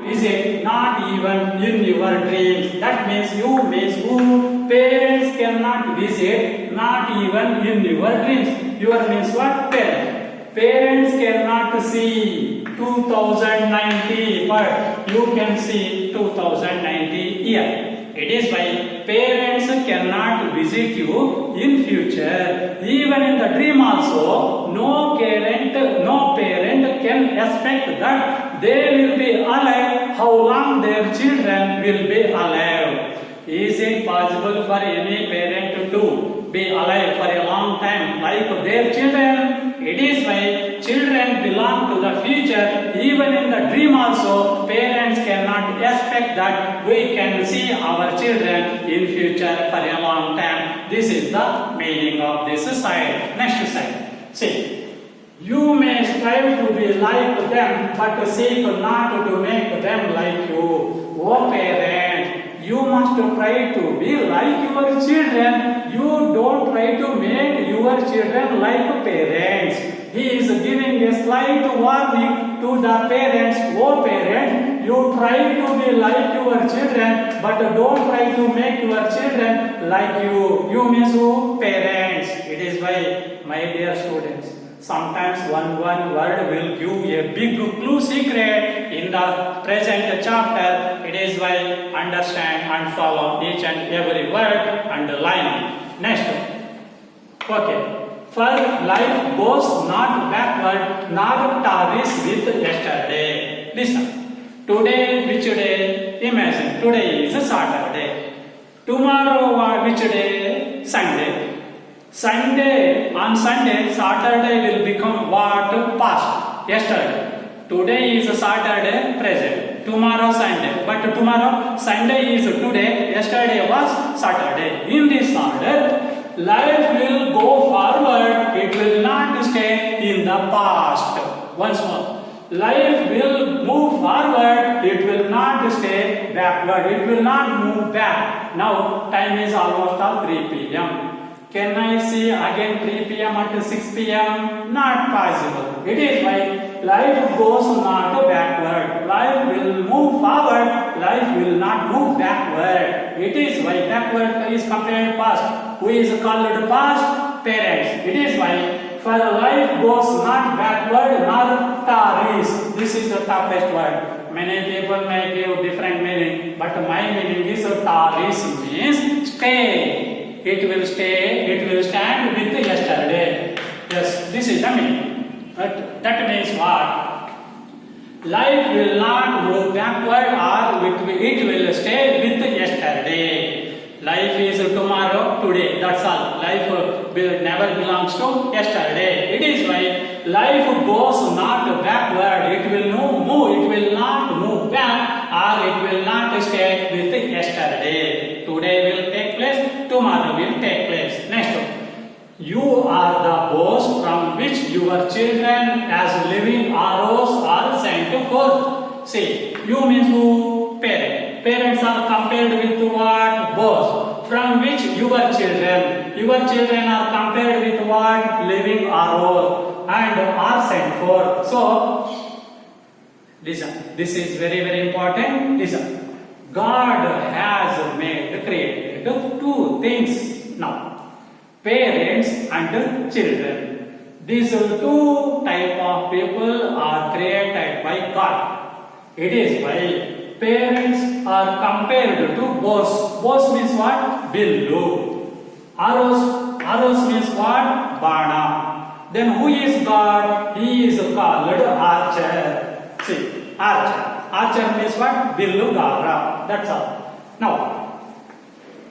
Is it not even in your dreams? That means you means who? Parents cannot visit, not even in your dreams. Your means what? Parents. Parents cannot see 2090, but you can see 2090 year. It is why parents cannot visit you in future. Even in the dream also, no parent can expect that they will be alive how long their children will be alive. Is it possible for any parent to be alive for a long time like their children? It is why children belong to the future. Even in the dream also, parents cannot expect that we can see our children in future for a long time. This is the meaning of this side. Next side. See. You may strive to be like them, but seek not to make them like you. O parent, you must try to be like your children. You don't try to make your children like parents. He is giving a slight warning to the parents. O parent, you try to be like your children, but don't try to make your children like you. You means who? Parents. It is why, my dear students, sometimes one word will give a big clue secret in the present chapter. It is why understand and follow each and every word and line. Next. Okay. For life goes not backward, nor tarries with yesterday. Listen. Today, which day? Imagine. Today is Saturday. Tomorrow, which day? Sunday. On Sunday, Saturday will become what? Past. Yesterday. Today is Saturday, present. Tomorrow, Sunday. But tomorrow, Sunday is today. Yesterday was Saturday. In this order, life will go forward. It will not stay in the past. Once more. Life will move forward. It will not stay backward. It will not move back. Now, time is almost 3 p.m. Can I see again 3 p.m. until 6 p.m.? Not possible. It is why life goes not backward. Life will move forward. Life will not move backward. It is why backward is compared past. Who is called past? Parents. It is why for life goes not backward nor tarries. This is the toughest word. Many people may give different meaning, but my meaning is tarries means stay. It will stay, it will stand with yesterday. Yes, this is the meaning. That means what? Life will not move backward or it will stay with yesterday. Life is tomorrow, today, that's all. Life will never belongs to yesterday. It is why life goes not backward. It will not move back or it will not stay with yesterday. Today will take place, tomorrow will take place. Next one. You are the boss from which your children as living arrows are sent forth. See, you means who? Parent. Parents are compared with what? Boss. From which your children are compared with what? Living arrows and are sent forth. So, listen, this is very, very important. Listen. God has created two things now, parents and children. These two type of people are created by God. It is why parents are compared to bows. Bows means what? Billu. Arrows means what? Bana. Then who is God? He is called archer. See, archer. Archer means what? Billu Gavra. That's all. Now,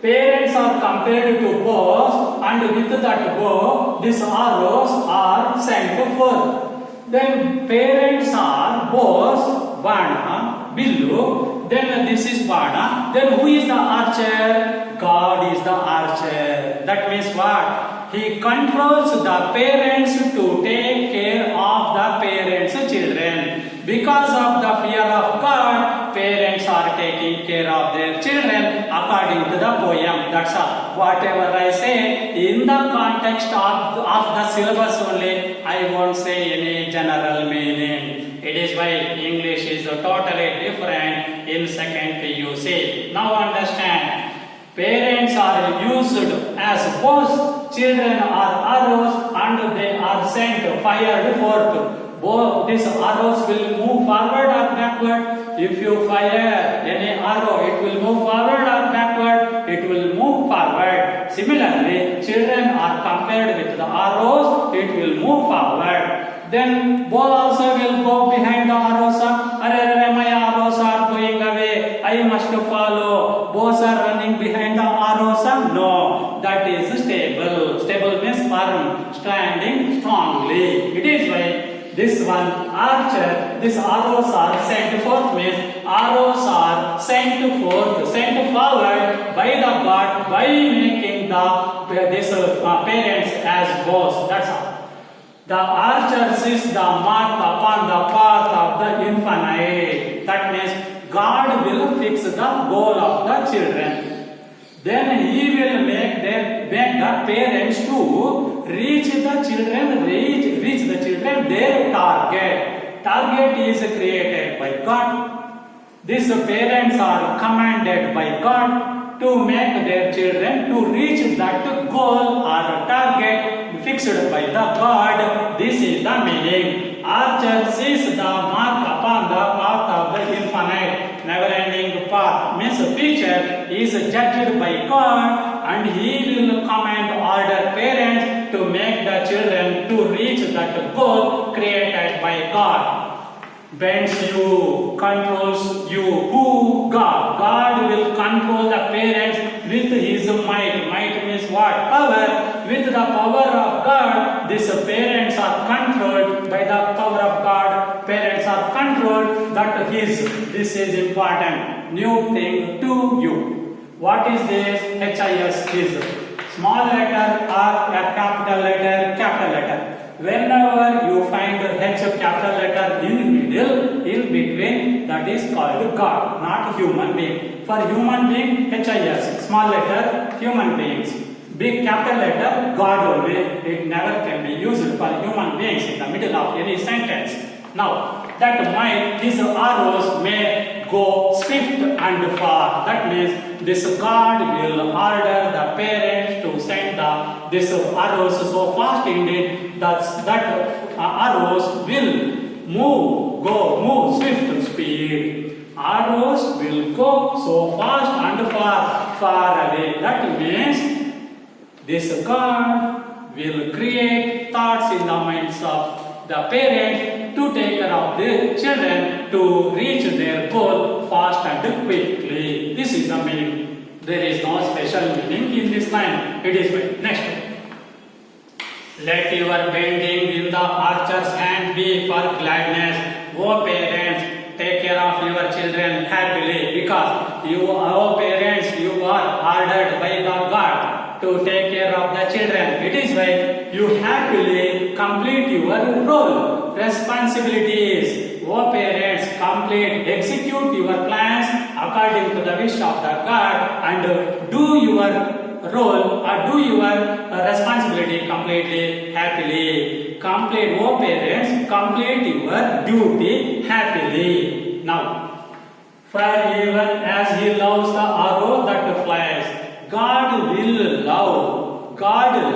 parents are compared to bows, and with that bow, these arrows are sent forth. Then parents are bows, Bana, Billu. Then this is Bana. Then who is the archer? God is the archer. That means what? He controls the parents to take care of the parents' children. Because of the fear of God, parents are taking care of their children according to the poem. That's all. Whatever I say, in the context of the syllabus only, I won't say any general meaning. It is why English is totally different in second PUC. Now understand. Parents are used as both children are arrows and they are sent fired forth. Both these arrows will move forward or backward. If you fire any arrow, it will move forward or backward. It will move forward. Similarly, children are compared with the arrows. It will move forward. Then bow also will go behind the arrows. My arrows are going away. I must follow. Bows are running behind the arrows. No, that is stable. Stable means firm, standing strongly. It is why this one archer, these arrows are sent forth means arrows are sent forth, sent forward by the god by making this parents as bows. That's all. The archer sees the mark upon the path of the infinite. That means God will fix the goal of the children. Then he will make the parents to reach the children their target. Target is created by God. These parents are commanded by God to make their children to reach that goal or target fixed by the God. This is the meaning. Archer sees the mark upon the path of the infinite, never-ending path. Means future is judged by God, and He will command order parents to make the children to reach that goal created by God. Bends you, controls you. Who? God. God will control the parents with His might. Might means what? Power. With the power of God, these parents are controlled by the power of God. Parents are controlled that His. This is important. New thing to you. What is this? HIS is small letter or a capital letter, capital letter. Whenever you find H capital letter in middle, in between, that is called God, not human being. For human being, HIS, small letter, human beings. Big capital letter, God only. It never can be used for human beings in the middle of any sentence. Now, that might, these arrows may go swift and far. That means this God will order the parents to send these arrows so fast indeed that arrows will move swift speed. Arrows will go so fast and far away. That means this God will create thoughts in the minds of the parents to take care of the children to reach their goal fast and quickly. This is the meaning. There is no special meaning in this line. It is right. Next. Let your bending in the archer's hand be for gladness. O parents, take care of your children happily, because you, O parents, you are ordered by the God to take care of the children. It is why you happily complete your role, responsibilities. O parents, complete, execute your plans according to the wish of the God and do your role or do your responsibility completely happily. Complete, O parents, complete your duty happily. Now, for even as He loves the arrow that flies, God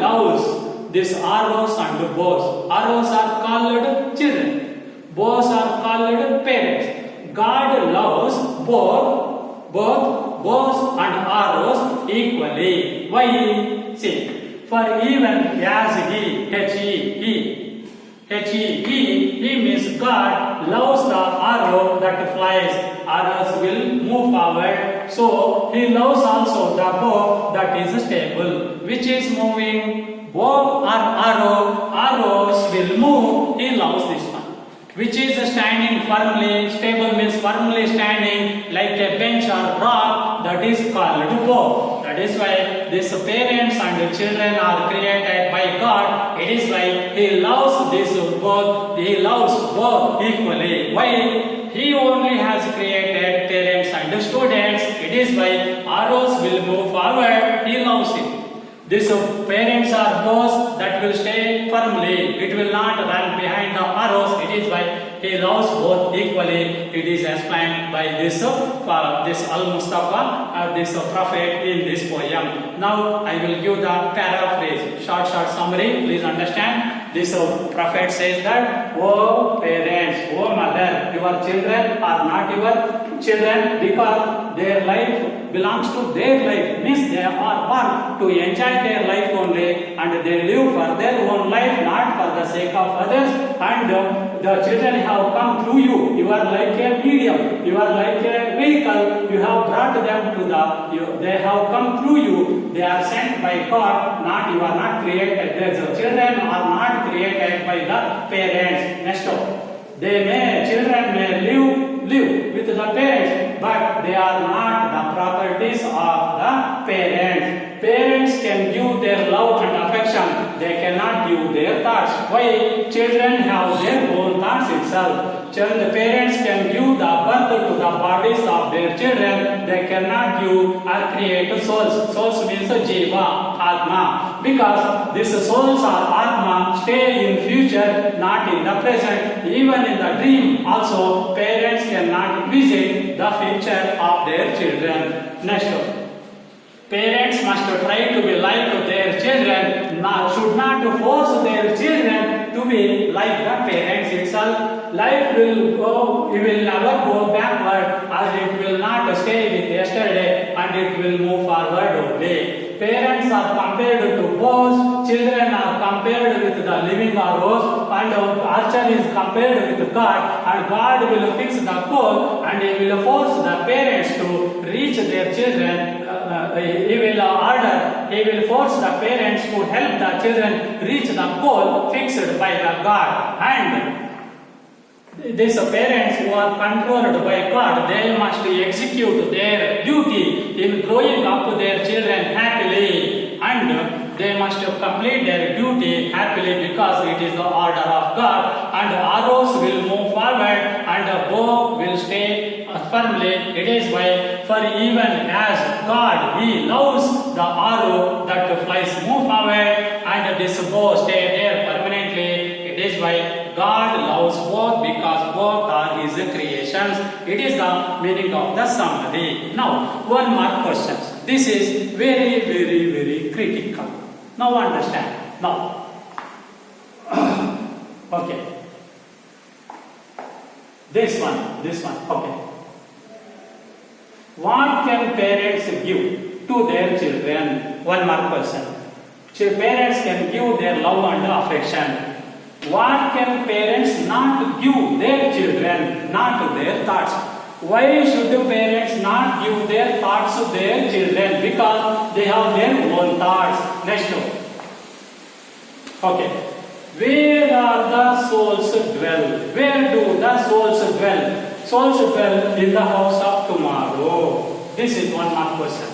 loves these arrows and bows. Arrows are called children. Bows are called parents. God loves both bows and arrows equally. Why? See, for even as He means God loves the arrow that flies. Arrows will move forward. So He loves also the bow that is stable. Which is moving? Bow or arrow? Arrows will move. He loves this one. Which is standing firmly. Stable means firmly standing like a bench or rock. That is called bow. That is why these parents and children are created by God. It is why He loves this both. He loves both equally. Why? He only has created parents and students. It is why arrows will move forward. He loves it. These parents are bows that will stay firmly. It will not run behind the arrows. It is why he loves both equally. It is explained by this Al-Mustafa, this prophet in this poem. Now I will give the paraphrase, short summary. Please understand. This prophet says that, "Oh parents, oh mother, your children are not your children because their life belongs to their life, means they are born to enjoy their life only, and they live for their own life, not for the sake of others. And the children have come through you. You are like a medium, you are like a vehicle. You have brought them to they have come through you. They are sent by God. Not you are not created. The children are not created by the parents." Next up, children may live with the parents, but they are not the properties of the parents. Parents can give their love and affection, they cannot give their thoughts. Why? Children have their own thoughts itself. The parents can give the birth to the bodies of their children, they cannot give or create souls. Souls means jiva, atma. Because these souls or atma stay in future, not in the present. Even in the dream also, parents cannot visit the future of their children. Next up. Parents must try to be like their children, should not force their children to be like the parents itself. Life will never go backward, as it will not stay with yesterday, and it will move forward only. Parents are compared to bows, children are compared with the living arrows, and archer is compared with God, and God will fix the goal, and He will force the parents to reach their children. He will force the parents to help the children reach the goal fixed by the God. And these parents who are controlled by God, they must execute their duty in growing up their children happily, and they must complete their duty happily because it is the order of God, and arrows will move forward and the bow will stay firmly. It is why, for even as God, He loves the arrow that flies move forward, and this bow stay there permanently. It is why God loves both, because both are His creations. It is the meaning of the summary. Now, one more question. This is very, very, very critical. Now understand. Now, okay. This one. Okay. What can parents give to their children? One more question. Parents can give their love and affection. What can parents not give their children, not their thoughts? Why should the parents not give their thoughts to their children? Because they have their own thoughts. Next one. Okay. Where are the souls dwell? Where do the souls dwell? Souls dwell in the house of tomorrow. This is one more question.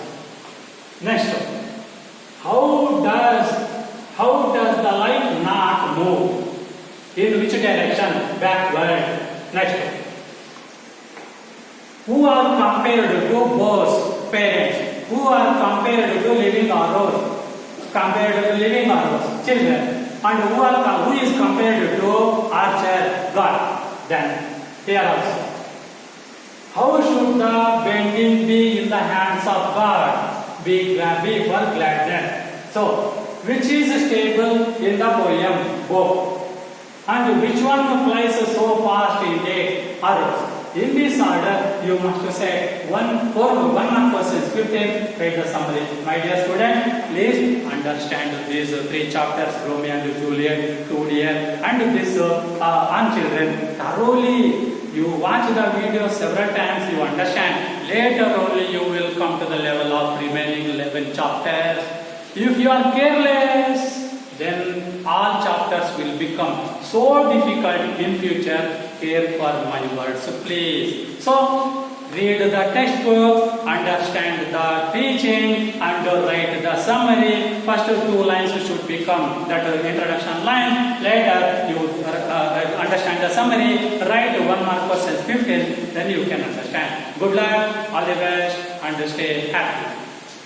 Next one. How does the light not move? In which direction? Backward. Next one. Who are compared to both parents? Who are compared to living arrows? Compared to living arrows, children. And who is compared to archer? God. Then, here also. How should the bending be in the hands of God? Be for gladness. So, which is stable in the poem? Both. And which one flies so fast in the arrows? In this order, you must say one mark questions, 15, write the summary. My dear student, please understand these three chapters, Romeo and Juliet, 2 and this on children thoroughly. You watch the video several times, you understand. Later only you will come to the level of remaining 11 chapters. If you are careless, then all chapters will become so difficult in future. Care for my words, please. So, read the textbook, understand the teaching, and write the summary. First 2 lines should become that introduction line. Later, you understand the summary. Write 1 mark questions, 15. Then you can understand. Good luck, all the best, and stay happy.